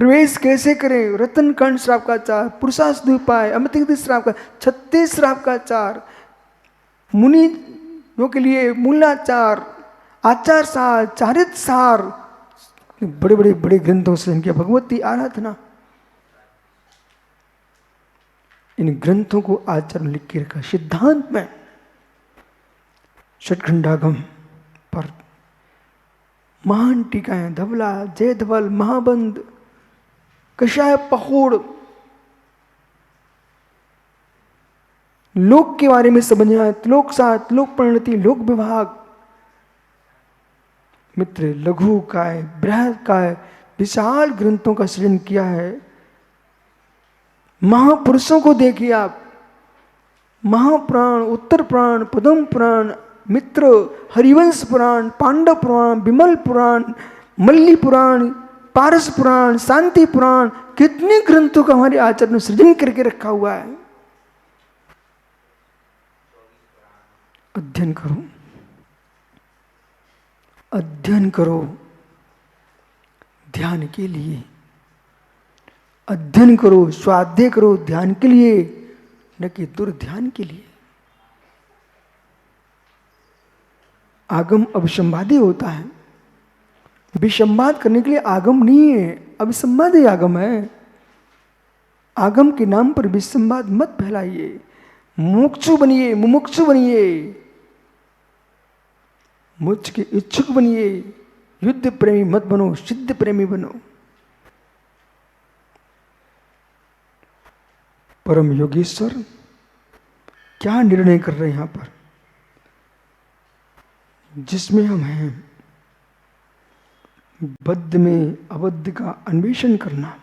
प्रवेश कैसे करें, रतन कंठ श्राप का आचार, पुरुषार्थ उपाय, अमृत श्राप का 36 श्राप का आचार, मुनियों के लिए मूलाचार, आचार सार, चारित्र सार, बड़े बड़े बड़े ग्रंथों से इनकी भगवती आराधना। इन ग्रंथों को आचार्य लिख के रखा सिद्धांत में, षटखंडागम पर महान टीकाएं, धवला, जय धवल, महाबंद, कषाय पहोड़, लोक के बारे में समझाया, लोक सात, लोक परिणति, लोक विभाग, मित्र लघु काय, बृहद काय, विशाल ग्रंथों का सृजन किया है। महापुरुषों को देखिए आप, महापुराण, उत्तर पुराण, पद्म पुराण, मित्र हरिवंश पुराण, पांडव पुराण, विमल पुराण, मल्ली पुराण, पारस पुराण, शांति पुराण, कितने ग्रंथों का हमारे आचार्य ने सृजन करके रखा हुआ है। अध्ययन करो, अध्ययन करो ध्यान के लिए, अध्ययन करो, स्वाध्याय करो ध्यान के लिए, न कि दुर्ध्यान के लिए। आगम अभिसंवादी होता है, विसंवाद करने के लिए आगम नहीं है, अभिसंवादी आगम है। आगम के नाम पर विसंवाद मत फैलाइए, मुमुक्षु बनिए, मुमुक्षु बनिए, मोक्ष के इच्छुक बनिए, युद्ध प्रेमी मत बनो, सिद्ध प्रेमी बनो। परम योगेश्वर क्या निर्णय कर रहे हैं यहां पर, जिसमें हम हैं, बद्ध में अबद्ध का अन्वेषण करना,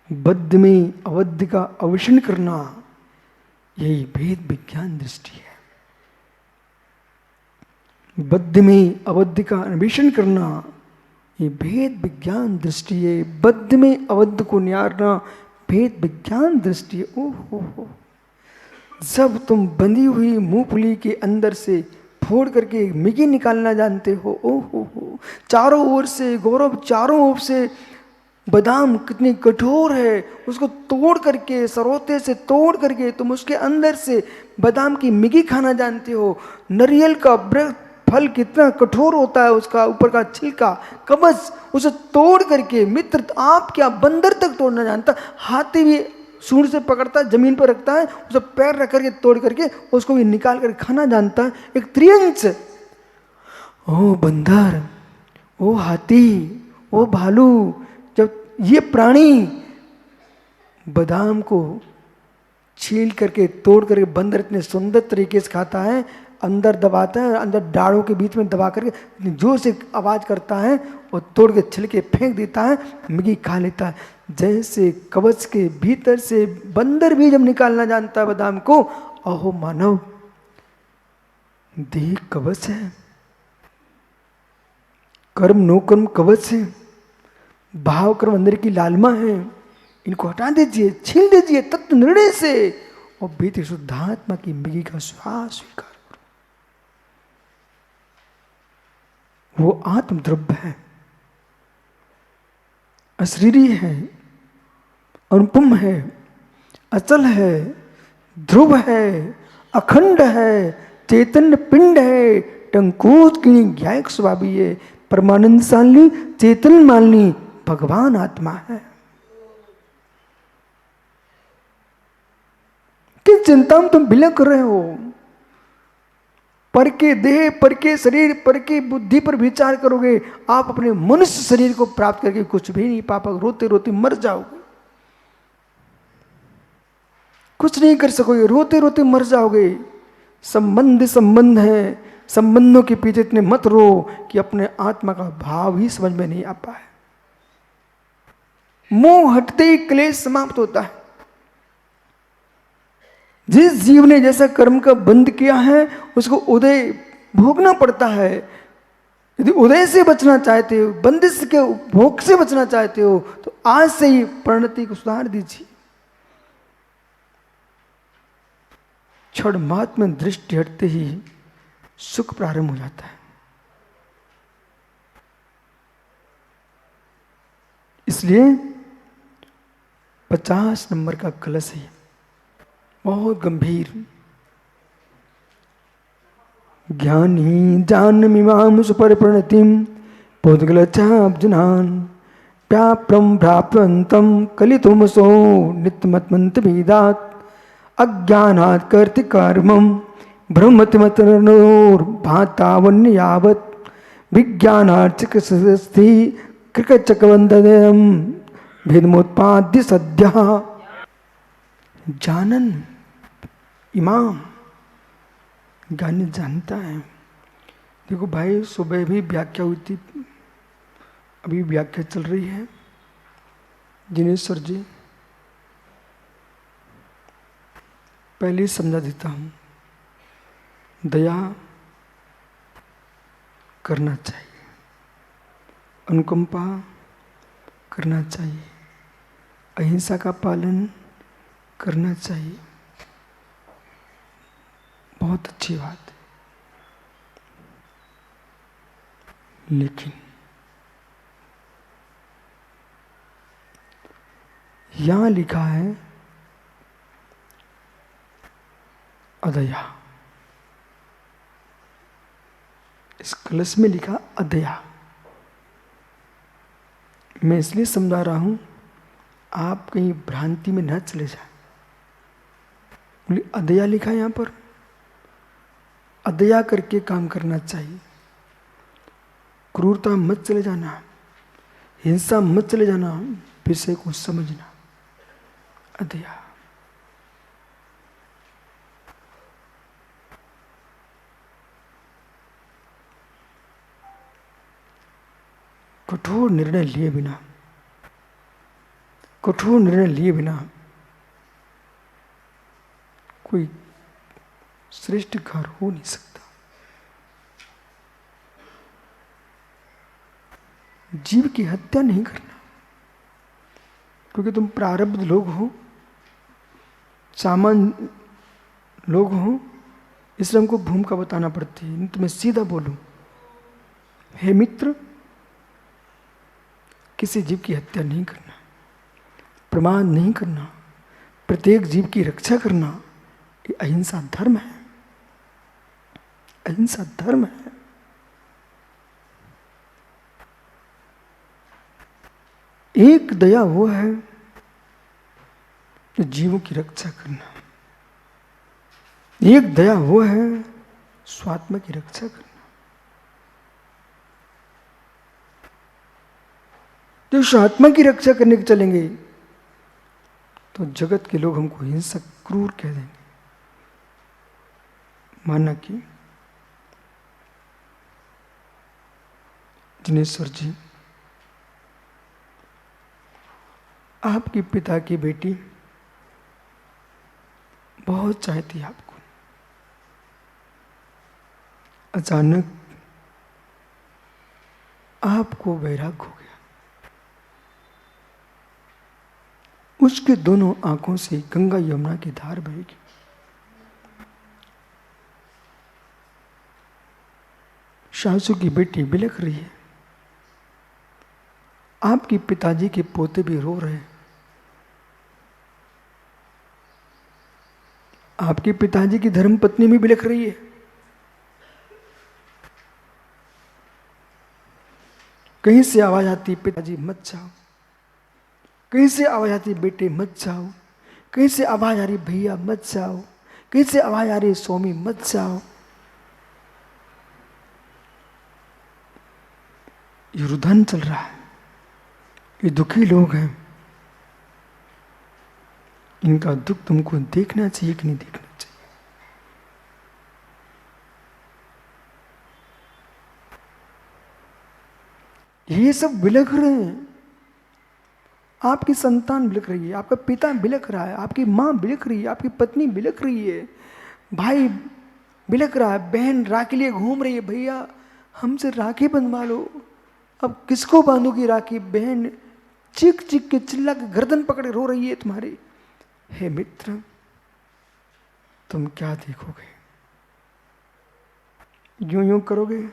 बद्ध में अबद्ध का अवश्यन करना, यही भेद विज्ञान दृष्टि है। बद्ध में अबद्ध का अन्वेषण करना, ये भेद विज्ञान दृष्टि है। बद्ध में अबद्ध को निहारना भेद विज्ञान दृष्टि है। ओहो, जब तुम बंधी हुई मूंगफली के अंदर से फोड़ करके मिगी निकालना जानते हो, ओहो, चारों ओर से गौरव, चारों ओर से बादाम कितनी कठोर है, उसको तोड़ करके, सरोते से तोड़ करके तुम उसके अंदर से बादाम की मिगी खाना जानते हो। नारियल का फल कितना कठोर होता है, उसका ऊपर का छिलका, कवच, उसे तोड़ करके, मित्र आप क्या, बंदर तक तोड़ना जानता, हाथी भी सूंड से पकड़ता है, जमीन पर रखता है, उसे पैर रख करके तोड़ करके उसको भी निकाल कर खाना जानता है। एक त्रियंश, ओ बंदर, ओ हाथी, ओ भालू, जब ये प्राणी बादाम को छील करके तोड़ करके बंदर इतने सुंदर तरीके से खाता है, अंदर दबाता है, अंदर डाढ़ों के बीच में दबा करके जोर से आवाज करता है और तोड़ के छिलके फेंक देता है, मिगी खा लेता है। जैसे कवच के भीतर से बंदर भी जब निकालना जानता है बादाम को, अहो मानव, देह कवच है, कर्म नो कर्म कवच है, भाव कर्म अंदर की लालमा है, इनको हटा दीजिए, छील दीजिए तत्व निर्णय से, और भीतर शुद्धात्मा की मिगी का श्वास स्वीकार करो। वो आत्म द्रव्य है, अशरीरी है, अनुपम है, अचल है, ध्रुव है, अखंड है, चैतन्य पिंड है, टंकूत की ज्ञायक स्वभावी है, परमानंद सालनी, चेतन मालनी, भगवान आत्मा है। किस चिंता में तुम विलय कर रहे हो? पर के देह, पर के शरीर, पर की बुद्धि पर विचार करोगे, आप अपने मनुष्य शरीर को प्राप्त करके कुछ भी नहीं पा पाओगे, रोते रोते मर जाओगे, कुछ नहीं कर सकोगे, रोते रोते मर जाओगे। संबंध संबंध है, संबंधों के पीछे इतने मत रो कि अपने आत्मा का भाव ही समझ में नहीं आ पाए। मोह हटते ही क्लेश समाप्त होता है। जिस जीव ने जैसा कर्म का बंध किया है उसको उदय भोगना पड़ता है। यदि उदय से बचना चाहते हो, बंदिश के भोग से बचना चाहते हो, तो आज से ही परिणति को सुधार दीजिए। क्षण मात्र में दृष्टि हटते ही सुख प्रारंभ हो जाता है। इसलिए 50 नंबर का कलश है, बहुत गंभीर। ज्ञानी जानमिमां सुपरिप्रणतिं पोद्गलचाब्जनान् व्याप्रं भ्राप्तवन्तं कलितुमसो नित्यमत्मन्तभेदात् अज्ञानात् कर्तिकर्मं भ्रमतिमतनोर्भातावन्य यावत् विज्ञानार्चकस्ति कृकचकवन्दनं भेदमोत्पाद्य सद्यः। जानन इमाम, ज्ञानी जानता है। देखो भाई, सुबह भी व्याख्या हुई थी, अभी व्याख्या चल रही है। जिनेश्वर जी, पहले ही समझा देता हूँ, दया करना चाहिए, अनुकंपा करना चाहिए, अहिंसा का पालन करना चाहिए, बहुत अच्छी बात है। लेकिन यहां लिखा है अदया, इस कलश में लिखा अदया। मैं इसलिए समझा रहा हूं, आप कहीं भ्रांति में न चले जाए। अदया लिखा है यहां पर, अदया करके काम करना चाहिए। क्रूरता मत चले जाना, हिंसा मत चले जाना, विषय को समझना। अदया, कठोर निर्णय लिए बिना, कठोर निर्णय लिए बिना कोई श्रेष्ठ कार्य हो नहीं सकता। जीव की हत्या नहीं करना, क्योंकि तुम प्रारब्ध लोग हो, सामान्य लोग हो, इसलिए हमको भूमिका बताना पड़ती है। नहीं तो मैं सीधा बोलूं, हे मित्र, किसी जीव की हत्या नहीं करना, प्रमाद नहीं करना, प्रत्येक जीव की रक्षा करना, ये अहिंसा धर्म है, अहिंसा धर्म है। एक दया वो है जो जीवों की रक्षा करना, एक दया वो है स्वात्मा की रक्षा करना। जो स्वात्मा की रक्षा करने के चलेंगे तो जगत के लोग हमको हिंसक क्रूर कह देंगे। माना कि जिनेश्वर जी, आपके पिता की बेटी बहुत चाहती आपको, अचानक आपको वैराग्य हो गया, उसके दोनों आंखों से गंगा यमुना की धार बहेगी। सासू की बेटी बिलख रही है, आपके पिताजी के पोते भी रो रहे हैं, आपके पिताजी की धर्मपत्नी भी बिलख रही है। कहीं से आवाज आती है, पिताजी मत जाओ, कहीं से आवाज आती है, बेटे मत जाओ, कहीं से आवाज आ रही, भैया मत जाओ, कहीं से आवाज आ रही, स्वामी मत जाओ। ये रुदन चल रहा है, ये दुखी लोग हैं, इनका दुख तुमको देखना चाहिए कि नहीं देखना चाहिए। ये सब बिलख रहे हैं, आपकी संतान बिलख रही है, आपका पिता बिलख रहा है, आपकी माँ बिलख रही है, आपकी पत्नी बिलख रही है, भाई बिलख रहा है, बहन राखी लिए घूम रही है, भैया हमसे राखी बंधवा लो। अब किसको बांधोगी राखी? बहन चीख चीख के चिल्ला के गर्दन पकड़े रो रही है तुम्हारी। हे मित्र, तुम क्या देखोगे? यूं यूं करोगे,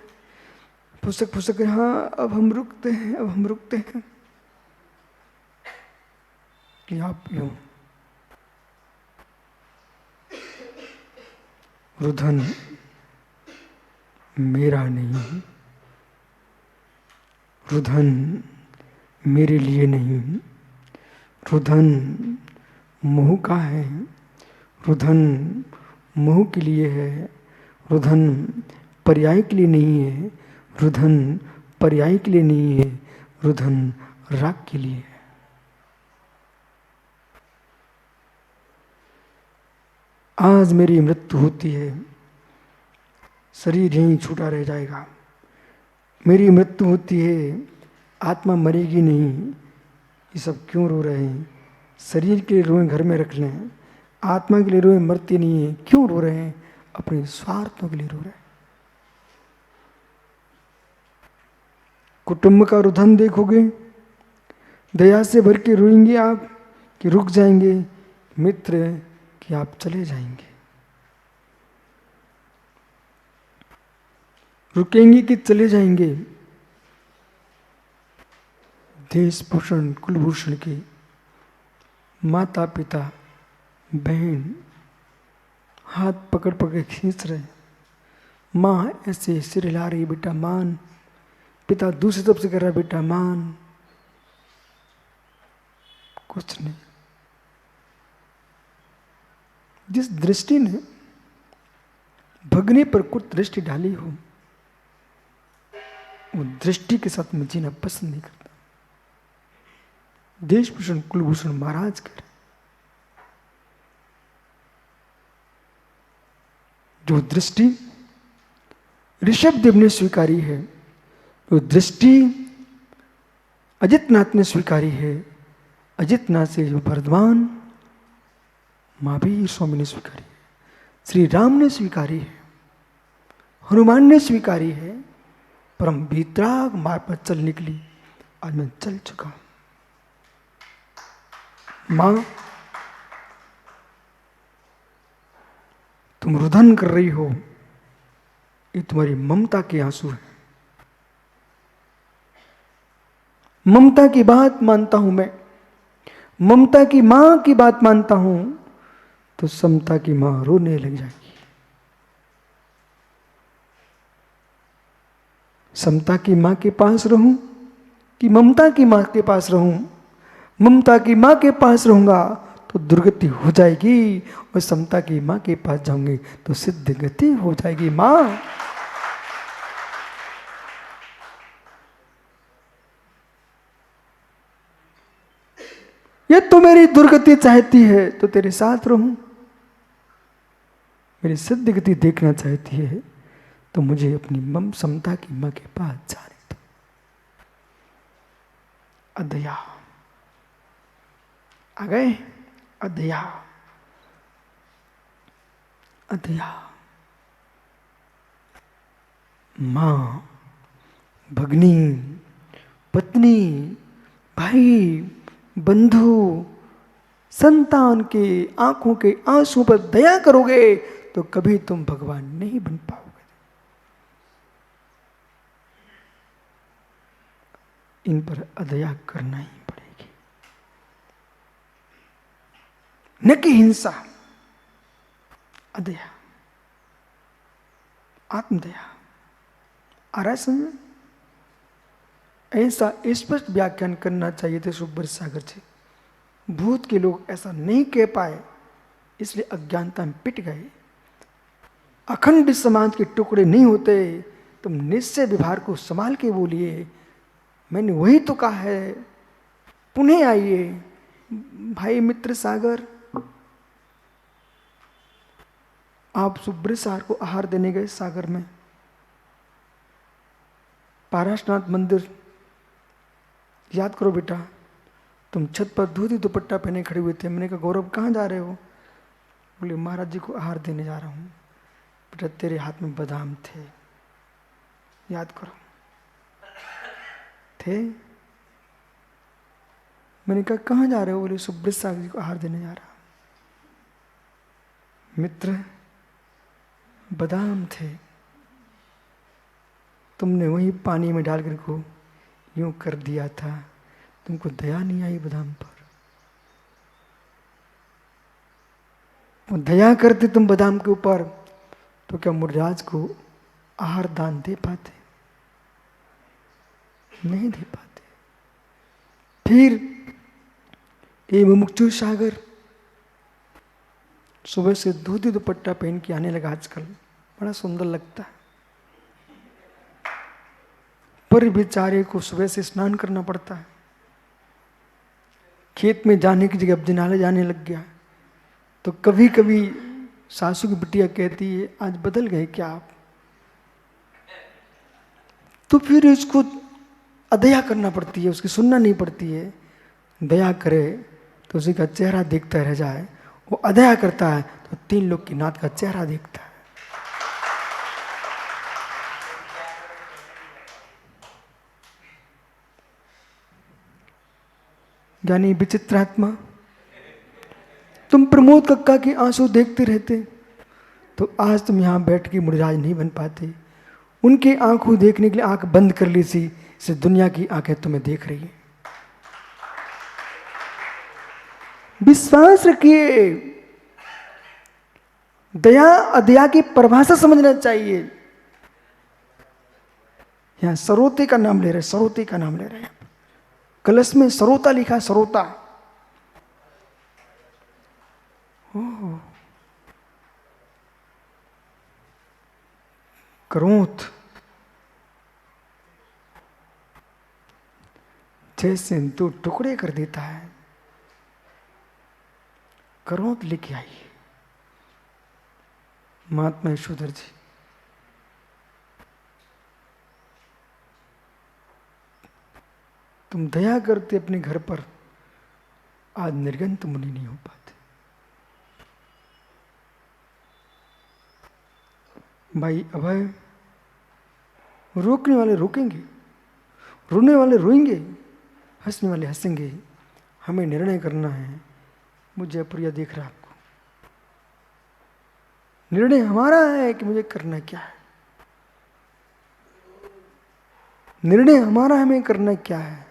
फुसक फुसक, हाँ अब हम रुकते हैं, अब हम रुकते हैं। कि आप यूं रुधन मेरा नहीं, रुधन मेरे लिए नहीं, रुधन मोह का है, रुधन मोह के लिए है, रुधन पर्याय के लिए नहीं है, रुधन पर्याय के लिए नहीं है, रुधन राग के लिए है। आज मेरी मृत्यु होती है, शरीर यहीं छूटा रह जाएगा। मेरी मृत्यु होती है, आत्मा मरेगी नहीं। ये सब क्यों रो रहे हैं? शरीर के लिए रोए, घर में रख लें। आत्मा के लिए रोए, मरती नहीं है। क्यों रो रहे हैं? अपने स्वार्थों के लिए रो रहे हैं। कुटुंब का रुधन देखोगे, दया से भर के रोएंगे आप कि रुक जाएंगे? मित्र कि आप चले जाएंगे? रुकेंगे कि चले जाएंगे? देश भूषण कुलभूषण के माता पिता बहन हाथ पकड़ पकड़ खींच रहे, माँ ऐसे सिर हिला रही, बेटा मान। पिता दूसरी तरफ से कह रहा, बेटा मान। कुछ नहीं। जिस दृष्टि ने भगने पर कुछ दृष्टि डाली हो, वो दृष्टि के साथ मैं जीना पसंद नहीं करता। देशभूषण कुलभूषण महाराज कह रहे, जो दृष्टि ऋषभदेव ने स्वीकारी है, जो दृष्टि अजितनाथ ने स्वीकारी है, अजितनाथ से जो वर्धमान महावीर स्वामी ने स्वीकारी है, श्री राम ने स्वीकारी है, हनुमान ने स्वीकारी है, परम वितराग मार्ग पर चल निकली। आज मैं चल चुका हूं। मां, तुम रुदन कर रही हो, ये तुम्हारी ममता के आंसू हैं। ममता की बात मानता हूं मैं, ममता की मां की बात मानता हूं, तो समता की मां रोने लग जाएगी। समता की मां के पास रहूं कि ममता की मां के पास रहूं? ममता की मां के पास रहूंगा तो दुर्गति हो जाएगी, और समता की मां के पास जाऊंगी तो सिद्ध गति हो जाएगी। मां, ये तो मेरी दुर्गति चाहती है तो तेरे साथ रहूं, मेरी सिद्ध गति देखना चाहती है तो मुझे अपनी मम समता की मां के पास जाने दो। अदया आ गए, अदया अदया। मां, भगनी, पत्नी, भाई, बंधु, संतान के आंखों के आंसू पर दया करोगे तो कभी तुम भगवान नहीं बन पाओगे। इन पर अदया करना ही पड़ेगी, न कि हिंसा। अदया, आत्मदया। आ रहा है समझ? ऐसा स्पष्ट व्याख्यान करना चाहिए थे सुब्रत सागर जी। भूत के लोग ऐसा नहीं कह पाए, इसलिए अज्ञानता में पिट गए। अखंड समाज के टुकड़े नहीं होते, तुम निश्चय व्यवहार को संभाल के बोलिए। मैंने वही तो कहा है, पुनः आइए। भाई मित्र सागर, आप सुब्रत सागर को आहार देने गए सागर में, पाराशनाथ मंदिर याद करो बेटा। तुम छत पर धोती दुपट्टा पहने खड़े हुए थे। मैंने कहा गौरव कहाँ जा रहे हो? बोले महाराज जी को आहार देने जा रहा हूँ। बेटा तेरे हाथ में बादाम थे, याद करो, थे। मैंने कहा कहाँ जा रहे हो? बोले सुब्रत सागर जी को आहार देने जा रहा। मित्र, बादाम थे, तुमने वही पानी में डाल कर को यूं कर दिया था। तुमको दया नहीं आई बादाम पर। वो दया करते तुम बादाम के ऊपर, तो क्या मुर्राज को आहार दान दे पाते? नहीं दे पाते। फिर ये मुमुक्षु सागर सुबह से धोती दुपट्टा पहन के आने लगा आजकल, बड़ा सुंदर लगता है, पर बेचारे को सुबह से स्नान करना पड़ता है। खेत में जाने की जगह अब जिनाले जाने लग गया। तो कभी कभी सासू की बिटिया कहती है आज बदल गए क्या आप? तो फिर इसको अदया करना पड़ती है, उसकी सुनना नहीं पड़ती है। दया करे तो उसी का चेहरा देखता रह जाए, वो अदया करता है तो 3 लोग की नाथ का चेहरा देखता है। यानी विचित्रात्मा, तुम प्रमोद कक्का के आंसू देखते रहते तो आज तुम यहां बैठ के मुर्राज नहीं बन पाते। उनके आंखों देखने के लिए आंख बंद कर ली सी, इसे दुनिया की आंखें तुम्हें देख रही है। विश्वास रखिए, दया अदया की परिभाषा समझना चाहिए। यहां सरोते का नाम ले रहे, सरोते का नाम ले रहे हैं। कलश में सरोता लिखा, सरोता। ओह, क्रोध जैसे 2 टुकड़े कर देता है। क्रोध लेके आइए। महात्मा यशोधर जी, तुम दया करते अपने घर पर, आज निर्गंत मुनि नहीं हो पाते। भाई अभय, रोकने वाले रोकेंगे, रोने वाले रोएंगे, हंसने वाले हंसेंगे। हमें निर्णय करना है। मुझे अप्रिया देख रहा आपको। निर्णय हमारा है कि मुझे करना क्या है। निर्णय हमारा, हमें करना क्या है।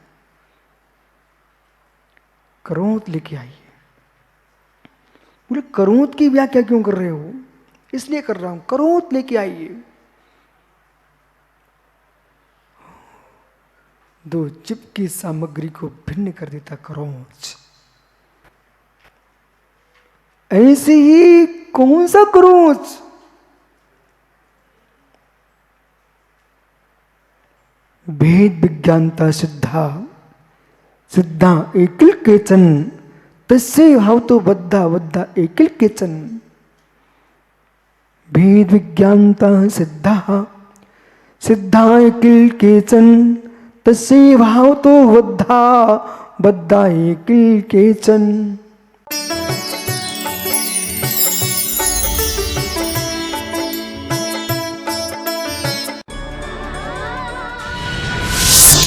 क्रोध लेके आइए। बोले क्रोध की व्याख्या क्यों कर रहे हो? इसलिए कर रहा हूं, क्रोध लेके आइए। 2 चिपकी सामग्री को भिन्न कर देता क्रोध। ऐसे ही कौन सा क्रोध? भेद विज्ञानता सिद्धा, सिद्धा एकिल केचन, तस्य भाव तो बद्धा, बद्धा एकिल केचन। भेद विज्ञानता सिद्धा, सिद्धा एकिल केचन, तस्य भाव तो बद्धा, बद्धा एकिल केचन।